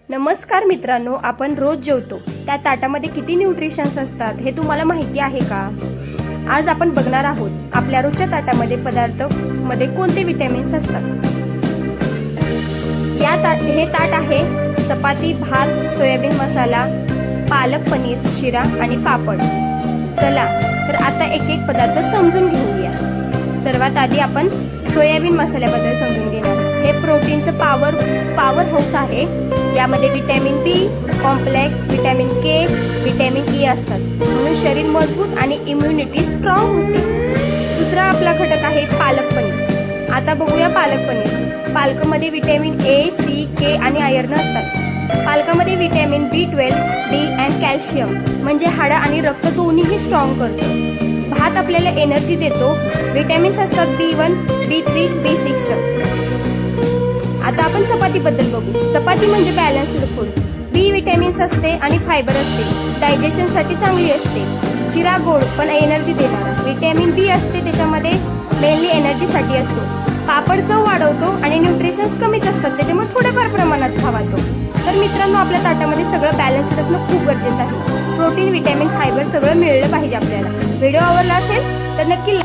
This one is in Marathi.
नमस्कार मित्रांनो, आपण रोज जेवतो त्या ताटामध्ये किती न्यूट्रिशन्स असतात हे तुम्हाला माहिती आहे का? आज आपण बघणार आहोत आपल्या रोजच्या ताटामध्ये पदार्थ मध्ये कोणते विटॅमिन्स असतात। हे ताट आहे चपाती, भात, सोयाबीन मसाला, पालक पनीर, शिरा आणि पापड। चला तर आता एक एक पदार्थ समजून घेऊया। सर्वात आधी आपण सोयाबीन मसाल्याबद्दल समजून घेणार। हे प्रोटीनचं पॉवर हाऊस आहे। यामध्ये vitamin B complex, vitamin K, vitamin E असतात, म्हणून शरीर मजबूत आणि इम्युनिटी स्ट्रॉंग होते। दुसरा आपला घटक आहे पालक पनीर। आता बघूया palak paneer. पालकामध्ये vitamin A, C, के आणि आयर्न असतात। पालकामध्ये विटॅमिन B12, डी आणि कॅल्शियम म्हणजे हाडं आणि रक्त दोन्हीही स्ट्रॉंग करतो। भात आपल्याला एनर्जी देतो। विटॅमिन्स असतात B1, B3, B6। आता आपण चपाती बद्दल बघू। चपाती म्हणजे बॅलन्स्ड फूड। बी विटॅमिन्स असते आणि फायबर असते, डायजेशन साठी चांगली असते। शिरा गोड पण एनर्जी देणारा, विटॅमिन बी असते त्याच्यामध्ये, मेनली एनर्जी साठी असतो। पापड चव वाढवतो आणि न्यूट्रिशन्स कमीच असतात, त्याच्यामुळे थोड्याफार प्रमाणात खावा तो। तर मित्रांनो, आपल्या ताटामध्ये सगळं बॅलन्स्ड असणं खूप गरजेचं आहे। प्रोटीन, विटॅमिन, फायबर सगळं मिळलं पाहिजे आपल्याला। व्हिडिओ आवडला असेल तर नक्की